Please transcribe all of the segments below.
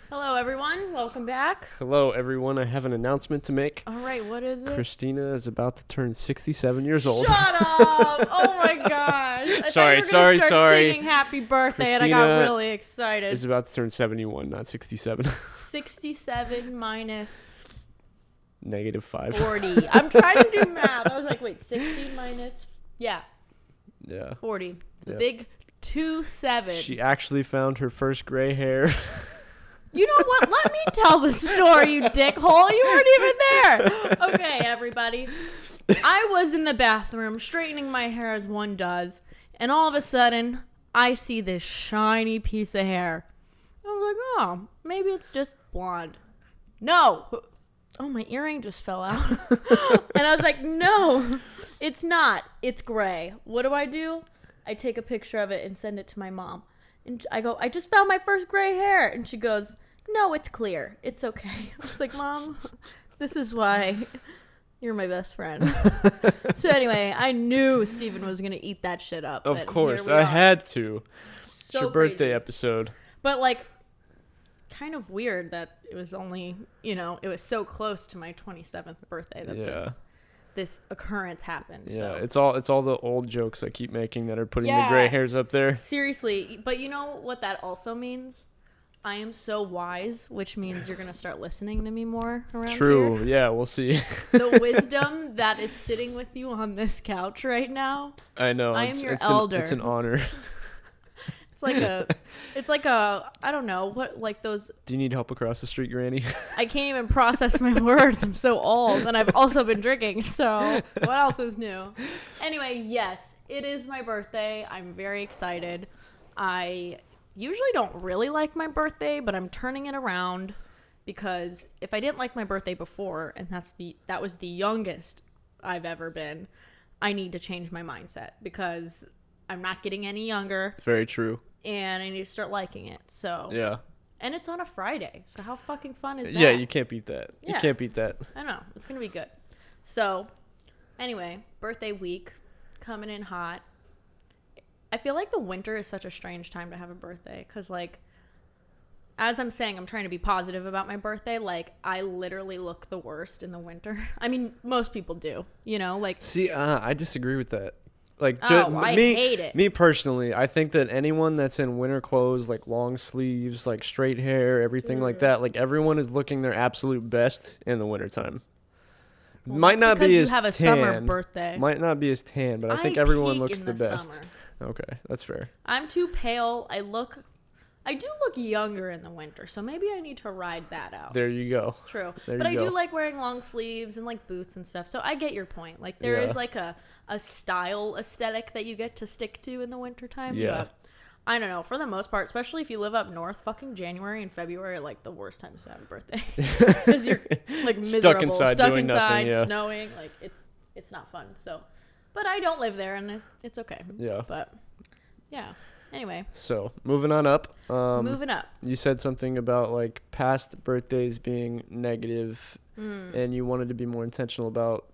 Hello, everyone. Welcome back. Hello, everyone. I have an announcement to make. All right, what is it? Kristina is about to turn 67 years old. Shut up! Oh my gosh! Sorry. Singing "Happy Birthday," and I got Kristina really excited. Is about to turn 71, not 67. 67 minus -5. 40. I'm trying to do math. I was like, wait, 60 minus, yeah, 40. The big 27. She actually found her first gray hair. You know what? Let me tell the story, you dickhole. You weren't even there. Okay, everybody. I was in the bathroom straightening my hair as one does, and all of a sudden, I see this shiny piece of hair. I was like, oh, maybe it's just blonde. No. Oh, my earring just fell out. And I was like, no, it's not. It's gray. What do? I take a picture of it and send it to my mom. And I go, I just found my first gray hair. And she goes, no, it's clear. It's okay. I was like, Mom, this is why you're my best friend. So anyway, I knew Steven was going to eat that shit up. Of course, I had to. It's your birthday episode. But like, kind of weird that it was only, it was so close to my 27th birthday that this occurrence happened. Yeah, so. it's all the old jokes I keep making that are putting the gray hairs up there. Seriously, but you know what that also means? I am so wise, which means you're going to start listening to me more around here. True, yeah, we'll see. The wisdom that is sitting with you on this couch right now. I know. I am your elder. It's an honor. It's like a, I don't know, what, like those. Do you need help across the street, Granny? I can't even process my words. I'm so old, and I've also been drinking, so what else is new? Anyway, yes, it is my birthday. I'm very excited. I usually don't really like my birthday, but I'm turning it around because if I didn't like my birthday before, and that was the youngest I've ever been, I need to change my mindset because I'm not getting any younger. Very true. And I need to start liking it. So yeah. And it's on a Friday. So how fucking fun is that? Yeah, you can't beat that. Yeah. You can't beat that. I know. It's going to be good. So anyway, birthday week coming in hot. I feel like the winter is such a strange time to have a birthday because, like, as I'm saying, I'm trying to be positive about my birthday. Like, I literally look the worst in the winter. I mean, most people do, like. See, I disagree with that. Like, I hate it. Me personally, I think that anyone that's in winter clothes, like long sleeves, like straight hair, everything like that, like everyone is looking their absolute best in the wintertime. Well, might not be as you have a tan. Summer birthday. Might not be as tan, but I think everyone looks the best. Summer. Okay, that's fair. I'm too pale. I do look younger in the winter, so maybe I need to ride that out. There you go. True. But I do like wearing long sleeves and like boots and stuff, so I get your point. Like there is like a style aesthetic that you get to stick to in the wintertime. Yeah. But I don't know. For the most part, especially if you live up north, fucking January and February are like the worst times to have a birthday. Because you're like miserable. Stuck inside, snowing. Like it's not fun. So, but I don't live there and it's okay. Yeah. But yeah. Anyway. So, moving on up. Moving up. You said something about, like, past birthdays being negative, and you wanted to be more intentional about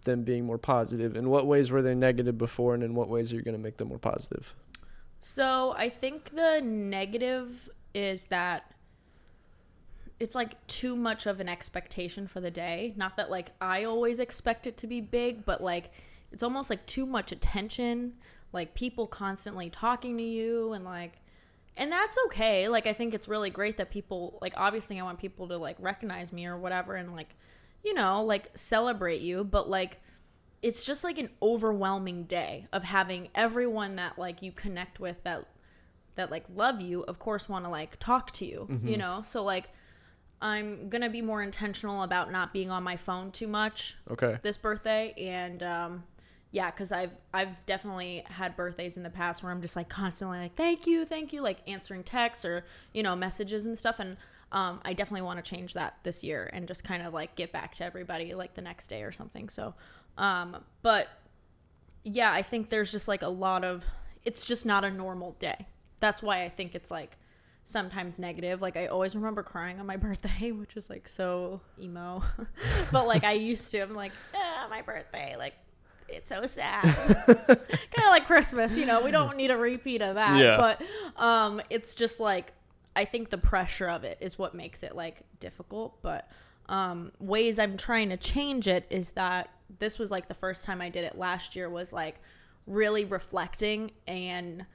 them being more positive. In what ways were they negative before, and in what ways are you going to make them more positive? So, I think the negative is that it's, like, too much of an expectation for the day. Not that, like, I always expect it to be big, but, like, it's almost, like, too much attention. Like, people constantly talking to you and that's okay. Like, I think it's really great that people, like, obviously I want people to, like, recognize me or whatever and, like, like, celebrate you. But, like, it's just, like, an overwhelming day of having everyone that, like, you connect with that like, love you, of course, want to, like, talk to you, So, like, I'm going to be more intentional about not being on my phone too much this birthday. And, yeah, because I've definitely had birthdays in the past where I'm just, like, constantly, like, thank you, like, answering texts or, messages and stuff. And I definitely want to change that this year and just kind of, like, get back to everybody, like, the next day or something. So, but, yeah, I think there's just, like, it's just not a normal day. That's why I think it's, like, sometimes negative. Like, I always remember crying on my birthday, which is, like, so emo. But, like, I used to. I'm like, my birthday, like, it's so sad. Kind of like Christmas, we don't need a repeat of that. Yeah. But it's just like, I think the pressure of it is what makes it like difficult. But ways I'm trying to change it is that this was like the first time I did it last year, was like really reflecting and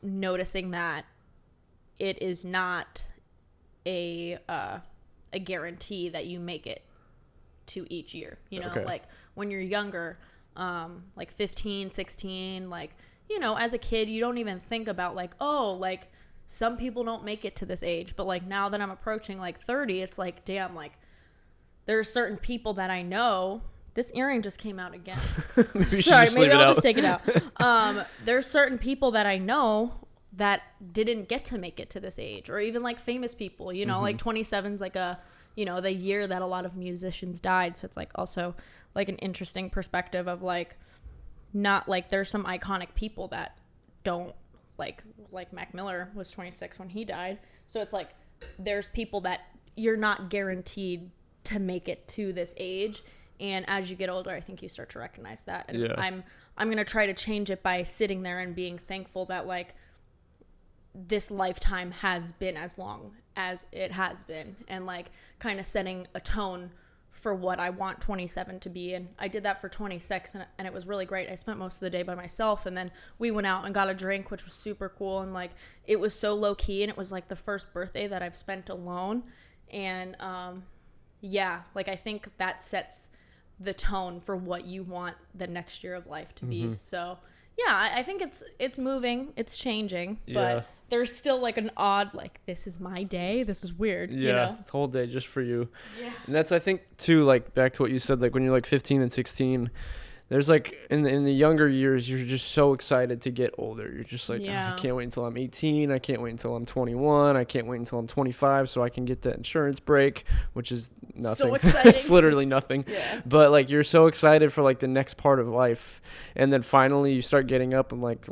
noticing that it is not a guarantee that you make it to each year, you know. Like when you're younger, like 15, 16, like, you know, as a kid you don't even think about like, oh, like some people don't make it to this age. But like now that I'm approaching like 30, it's like, damn, like there are certain people that I know. This earring just came out again. Sorry, maybe I'll just take it out. There's certain people that I know that didn't get to make it to this age, or even like famous people, you know, like 27's like a, you know, the year that a lot of musicians died. So it's like also like an interesting perspective of like, not like there's some iconic people that don't like Mac Miller was 26 when he died. So it's like there's people that you're not guaranteed to make it to this age. And as you get older, I think you start to recognize that. And I'm going to try to change it by sitting there and being thankful that like this lifetime has been as long as it has been, and like kind of setting a tone for what I want 27 to be. And I did that for 26, and it was really great. I spent most of the day by myself, and then we went out and got a drink, which was super cool. And like it was so low key, and it was like the first birthday that I've spent alone. And yeah, like I think that sets the tone for what you want the next year of life to be. So yeah, I think it's moving, it's changing, but there's still like an odd, like, this is my day, this is weird. Yeah, you know? The whole day just for you. Yeah. And that's, I think, too, like, back to what you said, like, when you're, like, 15 and 16, there's, like, in the younger years, you're just so excited to get older. You're just like, oh, I can't wait until I'm 18. I can't wait until I'm 21. I can't wait until I'm 25 so I can get that insurance break, which is nothing. So exciting. It's literally nothing. Yeah. But, like, you're so excited for, like, the next part of life. And then finally you start getting up and, like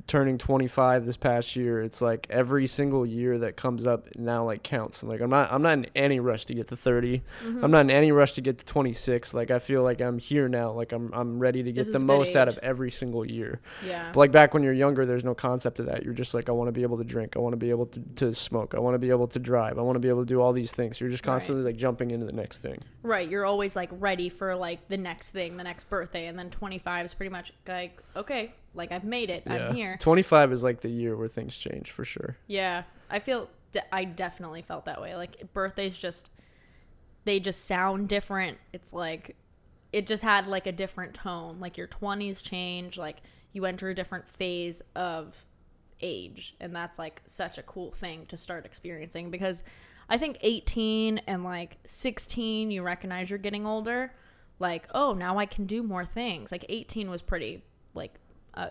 turning 25 this past year. It's like every single year that comes up now like counts. And like I'm not in any rush to get to 30. I'm not in any rush to get to 26. Like I feel like I'm here now. Like I'm ready to get the most out of every single year. Yeah. But like back when you're younger, there's no concept of that. You're just like, I want to be able to drink. I want to be able to smoke. I want to be able to drive. I want to be able to do all these things. You're just constantly like jumping into the next thing. Right. You're always like ready for like the next thing, the next birthday. And then 25 is pretty much like, okay, like I've made it. I'm here. 25 is like the year where things change for sure. Yeah. I feel I definitely felt that way. Like birthdays they just sound different. It's like it just had like a different tone. Like your 20s change, like you enter a different phase of age, and that's like such a cool thing to start experiencing, because I think 18 and like 16 you recognize you're getting older. Like, oh, now I can do more things. Like 18 was pretty like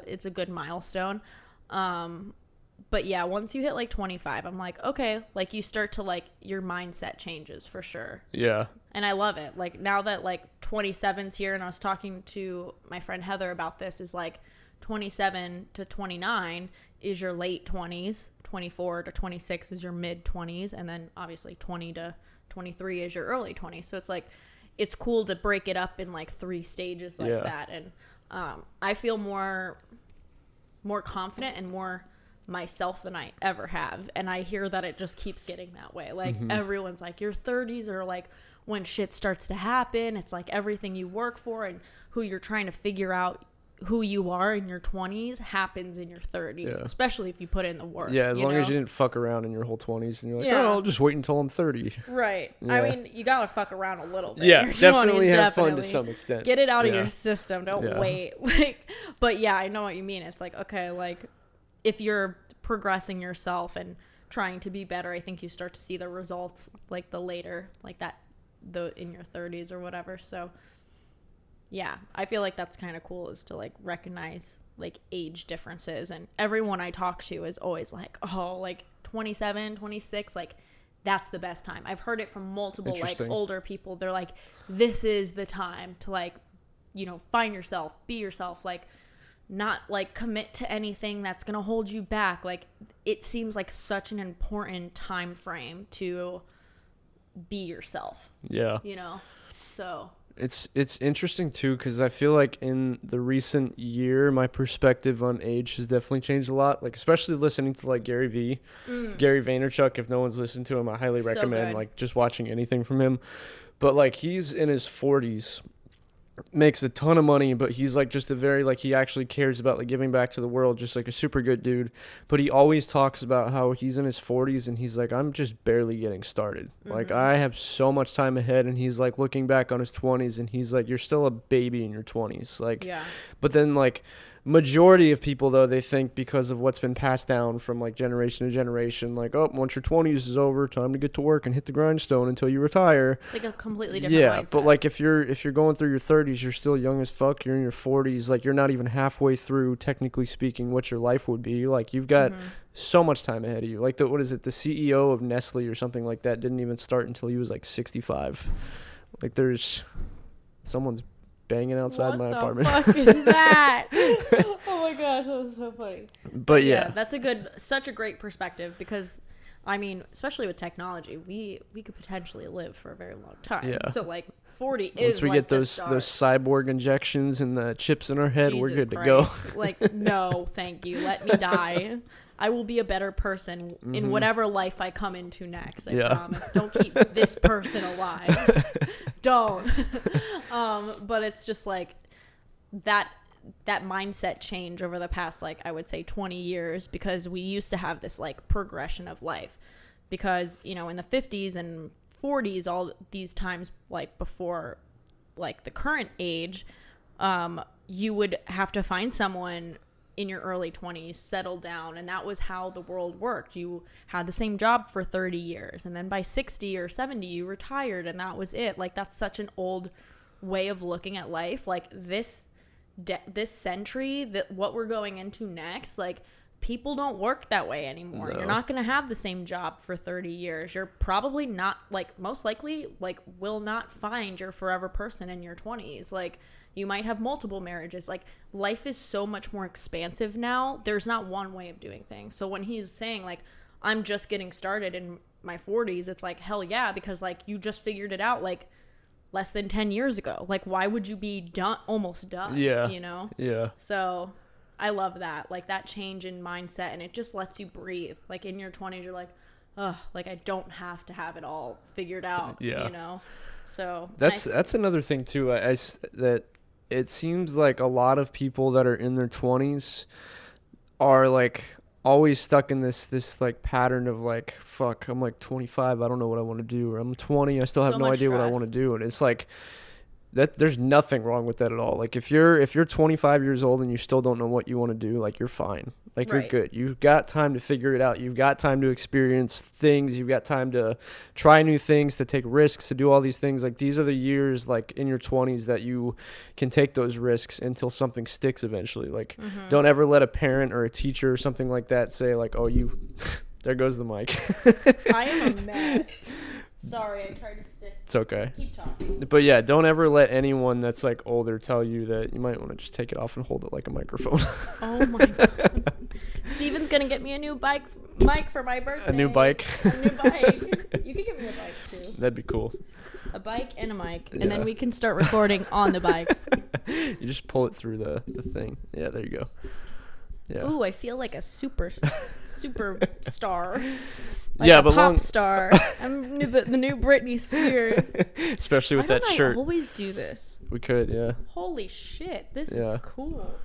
it's a good milestone. But yeah, once you hit like 25, I'm like, okay, like you start to like your mindset changes for sure. Yeah. And I love it. Like now that like 27's here, and I was talking to my friend Heather about this, is like 27 to 29 is your late 20s, 24 to 26 is your mid 20s, and then obviously 20 to 23 is your early 20s. So it's like it's cool to break it up in like 3 stages like that. And I feel more confident and more myself than I ever have. And I hear that it just keeps getting that way. Like everyone's like, your 30s are like when shit starts to happen. It's like everything you work for and who you're trying to figure out who you are in your 20s happens in your 30s, especially if you put in the work. Yeah, as long as you didn't fuck around in your whole 20s and you're like, oh, I'll just wait until I'm 30. Right. Yeah. I mean, you gotta fuck around a little bit. Yeah, definitely have fun to some extent. Get it out of your system. Don't wait. Like, but yeah, I know what you mean. It's like, okay, like if you're progressing yourself and trying to be better, I think you start to see the results like the later, like that, in your 30s or whatever. So yeah, I feel like that's kind of cool, is to like recognize like age differences. And everyone I talk to is always like, oh, like 27, 26, like that's the best time. I've heard it from multiple like older people. They're like, this is the time to like, you know, find yourself, be yourself, like not like commit to anything that's going to hold you back. Like it seems like such an important time frame to be yourself. Yeah. You know, so It's interesting too, because I feel like in the recent year, my perspective on age has definitely changed a lot. Like, especially listening to like Gary Vaynerchuk. If no one's listened to him, I highly So recommend good. like just watching anything from him. But like, he's in his 40s, makes a ton of money, but he's like just a very like, he actually cares about like giving back to the world, just like a super good dude. But he always talks about how he's in his 40s and he's like, I'm just barely getting started. Like, I have so much time ahead. And he's like looking back on his 20s and he's like, you're still a baby in your 20s. Like, Yeah. but then like, majority of people though, they think because of what's been passed down from like generation to generation, like, oh, once your 20s is over, time to get to work and hit the grindstone until you retire. It's like a completely different mindset. But like if you're going through your 30s, you're still young as fuck, you're in your 40s, like you're not even halfway through, technically speaking, what your life would be. Like, you've got so much time ahead of you. Like, the CEO of Nestle or something like that didn't even start until he was like 65. Like, there's someone's banging outside my apartment. What the fuck is that? Oh my gosh, that was so funny. But yeah, that's such a great perspective, because I mean, especially with technology, we could potentially live for a very long time. Yeah. So like 40 once is we like get those cyborg injections and the chips in our head, we're good to go. Like, no, thank you. Let me die. I will be a better person in whatever life I come into next. I promise. Don't keep this person alive. Don't. But it's just like that mindset change over the past, like, I would say 20 years, because we used to have this like progression of life, because, you know, in the 50s and 40s, all these times like before like the current age, you would have to find someone in your early 20s, settle down, and that was how the world worked. You had the same job for 30 years, and then by 60 or 70 you retired, and that was it. Like, that's such an old way of looking at life. Like, this century, that what we're going into next, like, people don't work that way anymore. No. You're not going to have the same job for 30 years. You're probably not, like, most likely, like, will not find your forever person in your 20s. Like, you might have multiple marriages. Like, life is so much more expansive now. There's not one way of doing things. So when he's saying, like, I'm just getting started in my 40s, it's like, hell yeah, because, like, you just figured it out, like, less than 10 years ago. Like, why would you be almost done? Yeah. You know? Yeah. So I love that. Like, that change in mindset, and it just lets you breathe. Like, in your 20s, you're like, oh, like, I don't have to have it all figured out. Yeah. You know? So that's another thing too. That it seems like a lot of people that are in their 20s are like always stuck in this like pattern of like, fuck, I'm like 25, I don't know what I want to do, or I'm 20, I still have no idea what I want to do. And it's like that there's nothing wrong with that at all. Like, if you're 25 years old and you still don't know what you want to do, like, you're fine. Like, you're good. You've got time to figure it out. You've got time to experience things. You've got time to try new things, to take risks, to do all these things. Like, these are the years, like, in your 20s that you can take those risks until something sticks eventually. Like, don't ever let a parent or a teacher or something like that say, like, oh, you there goes the mic. I am a mess. Sorry, I tried to stick. It's okay. Keep talking. But yeah, don't ever let anyone that's like older tell you that you might want to just take it off and hold it like a microphone. Oh my god. Steven's gonna get me a new mic for my birthday. A new bike? A new bike. You can give me a bike too. That'd be cool. A bike and a mic. And then we can start recording on the bike. You just pull it through the thing. Yeah, there you go. Yeah. Ooh, I feel like a super star. Like a pop star. I'm the new Britney Spears. Especially with that shirt. I always do this. We could, yeah. Holy shit, this is cool.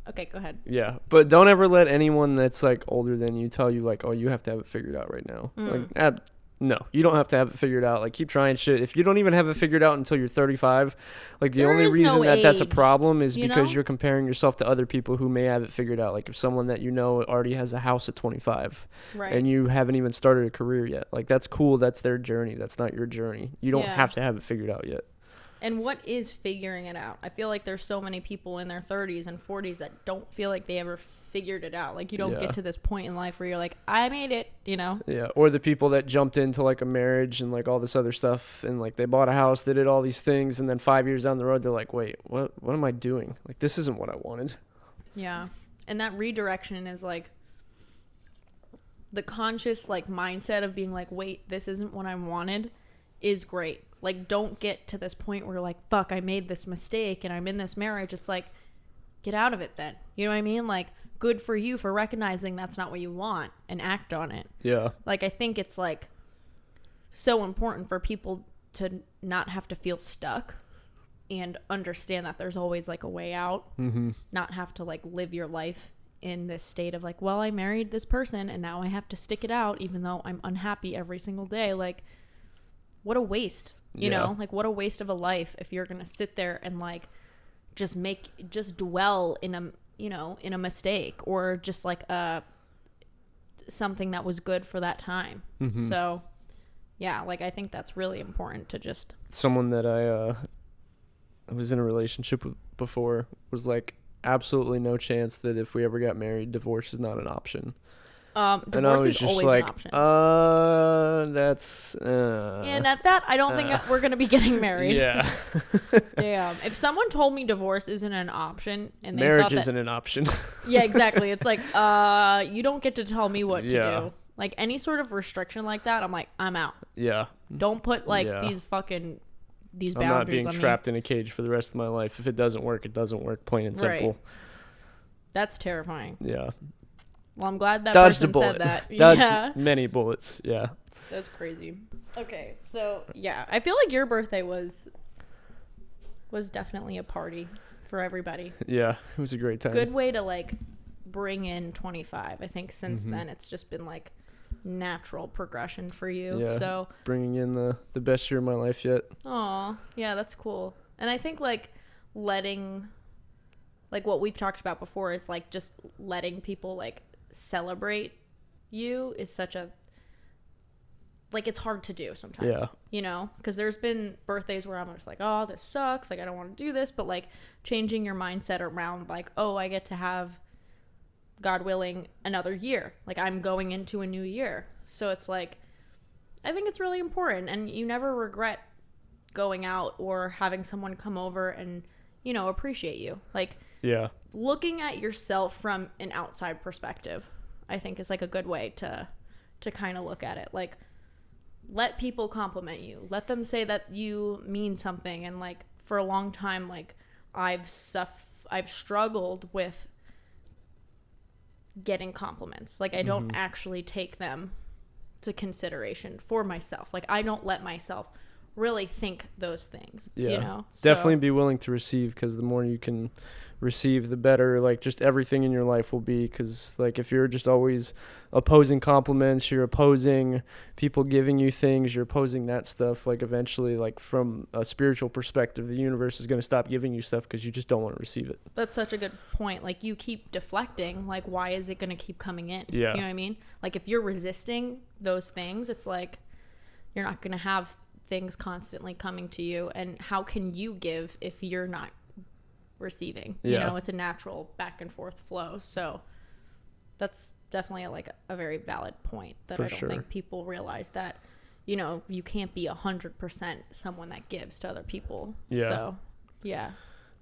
Okay, go ahead. Yeah, but don't ever let anyone that's like older than you tell you like, oh, you have to have it figured out right now. Like, no, you don't have to have it figured out. Like, keep trying shit. If you don't even have it figured out until you're 35, like, the only reason that's a problem is because you're comparing yourself to other people who may have it figured out. Like, if someone that you know already has a house at 25 and you haven't even started a career yet, like, that's cool. That's their journey. That's not your journey. You don't have to have it figured out yet. And what is figuring it out? I feel like there's so many people in their 30s and 40s that don't feel like they ever figured it out. Like, you don't get to this point in life where you're like, I made it, you know? Yeah, or the people that jumped into like a marriage and like all this other stuff, and like they bought a house, they did all these things, and then 5 years down the road they're like, wait, what am I doing? Like, this isn't what I wanted. Yeah. And that redirection is like the conscious like mindset of being like, wait, this isn't what I wanted is great. Like, don't get to this point where like, fuck, I made this mistake and I'm in this marriage. It's like, get out of it then. You know what I mean? Like, good for you for recognizing that's not what you want and act on it. Yeah. Like, I think it's like so important for people to not have to feel stuck and understand that there's always like a way out. Not have to like live your life in this state of like, well, I married this person and now I have to stick it out even though I'm unhappy every single day. Like, what a waste, you know? Like, what a waste of a life if you're gonna sit there and like just dwell in a, you know, in a mistake or just like something that was good for that time. So yeah, like I think that's really important to just. Someone that I was in a relationship with before was like, absolutely no chance that if we ever got married, divorce is not an option. Divorce is always like, an option. That's and at that, I don't think we're gonna be getting married. Yeah. Damn. If someone told me divorce isn't an option and they marriage thought that, isn't an option. Yeah, exactly. It's like, you don't get to tell me what to do. Like any sort of restriction like that, I'm like, I'm out. Yeah. Don't put like these boundaries I'm not being trapped in a cage for the rest of my life. If it doesn't work, it doesn't work. Plain and simple. Right. That's terrifying. Yeah. Well, I'm glad that Dodged person said that. Dodged many bullets. Yeah. That's crazy. Okay, so yeah, I feel like your birthday was definitely a party for everybody. Yeah, it was a great time. Good way to like bring in 25. I think since then it's just been like natural progression for you. Yeah, so bringing in the best year of my life yet. Aw, yeah, that's cool. And I think like letting, like what we've talked about before is like just letting people like celebrate you is such a, like, it's hard to do sometimes. Yeah. You know, because there's been birthdays where I'm just like, oh, this sucks, like I don't want to do this, but like changing your mindset around like, oh, I get to have, God willing, another year. Like I'm going into a new year. So it's like, I think it's really important, and you never regret going out or having someone come over and, you know, appreciate you. Like, yeah, looking at yourself from an outside perspective, I think is like a good way to kind of look at it. Like, let people compliment you. Let them say that you mean something. And like for a long time, like I've struggled with getting compliments. Like I don't actually take them to consideration for myself. Like I don't let myself really think those things. Yeah, you know? Definitely be willing to receive, because the more you can receive, the better like just everything in your life will be. Because like if you're just always opposing compliments, you're opposing people giving you things, you're opposing that stuff, like eventually, like from a spiritual perspective, the universe is going to stop giving you stuff because you just don't want to receive it. That's such a good point. Like you keep deflecting, like why is it going to keep coming in? Yeah, you know what I mean? Like if you're resisting those things, it's like you're not going to have things constantly coming to you. And how can you give if you're not receiving? You know, it's a natural back and forth flow. So that's definitely a very valid point that I don't think people realize, that, you know, you can't be 100% someone that gives to other people. Yeah. So yeah,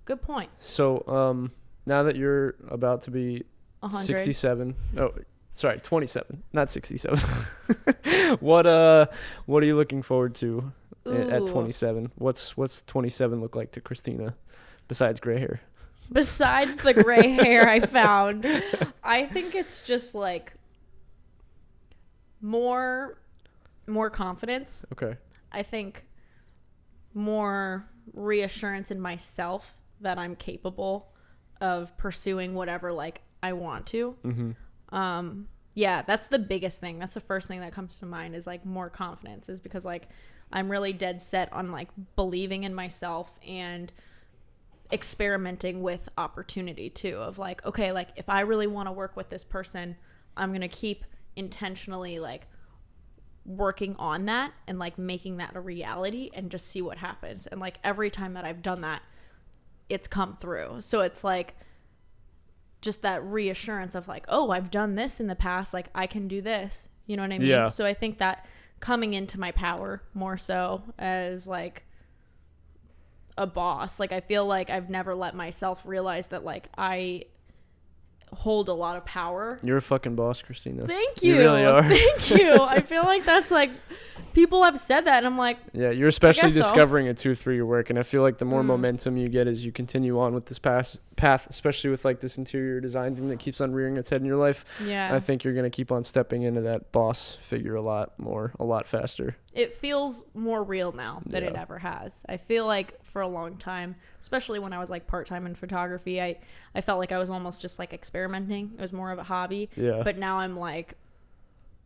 good point. So now that you're about to be 100. 67, oh sorry, 27, not 67. What are you looking forward to at 27? What's 27 look like to Kristina besides gray hair? Besides the gray hair I found, I think it's just like more confidence. Okay. I think more reassurance in myself that I'm capable of pursuing whatever like I want to. Yeah, that's the biggest thing. That's the first thing that comes to mind, is like more confidence, is because like I'm really dead set on like believing in myself and experimenting with opportunity too, of like, okay, like if I really want to work with this person, I'm going to keep intentionally like working on that and like making that a reality and just see what happens. And like every time that I've done that, it's come through. So it's like just that reassurance of like, oh, I've done this in the past, like I can do this, you know what I mean? Yeah. So I think that coming into my power more so as like a boss, like I feel like I've never let myself realize that like I hold a lot of power. You're a fucking boss, Kristina. Thank you. You really are. Thank you. I feel like that's like, people have said that, and I'm like, yeah, you're especially so. discovering it too through your work, and I feel like the more momentum you get as you continue on with this path, especially with like this interior design thing that keeps on rearing its head in your life. Yeah. I think you're gonna keep on stepping into that boss figure a lot faster. It feels more real now than it ever has. I feel like for a long time, especially when I was like part-time in photography, I felt like I was almost just like experimenting. It was more of a hobby. Yeah. But now I'm like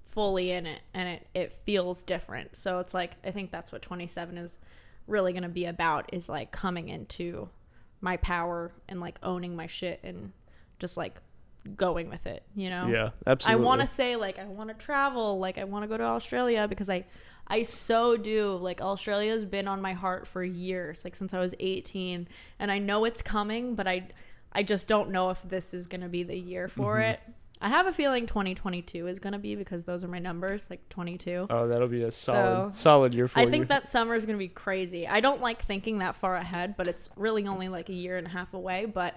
fully in it, and it feels different. So it's like, I think that's what 27 is really going to be about, is like coming into my power and like owning my shit and just like going with it, you know? Yeah, absolutely. I want to say like, I want to travel, like I want to go to Australia, because I so do. Like, Australia's been on my heart for years, like since I was 18, and I know it's coming, but I just don't know if this is going to be the year for it. I have a feeling 2022 is going to be, because those are my numbers, like 22. Oh, that'll be a solid year for you. I think that summer is going to be crazy. I don't like thinking that far ahead, but it's really only like a year and a half away. But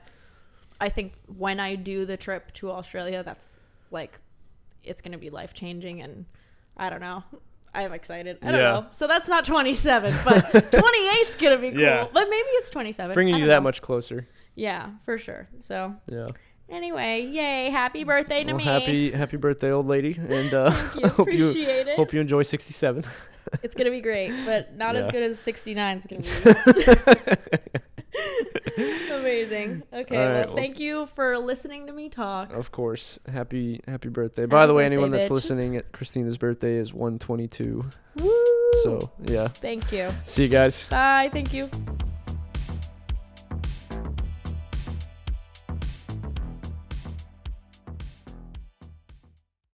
I think when I do the trip to Australia, that's like, it's going to be life-changing, and I don't know. I'm excited. I don't know. So that's not 27, but 28's going to be cool. Yeah. But maybe it's 27. Bringing you that much closer. Yeah, for sure. So yeah. Anyway, yay, happy birthday to me. Happy birthday, old lady. And Thank you. Appreciate it. Hope you enjoy 67. It's going to be great, but not as good as 69 is going to be. Amazing. Okay, right, well, thank you for listening to me talk. Of course. Happy birthday. By the way, anyone that's bitch. listening, at Kristina's birthday is 1/22. Woo! So, yeah. Thank you. See you guys. Bye. Thank you.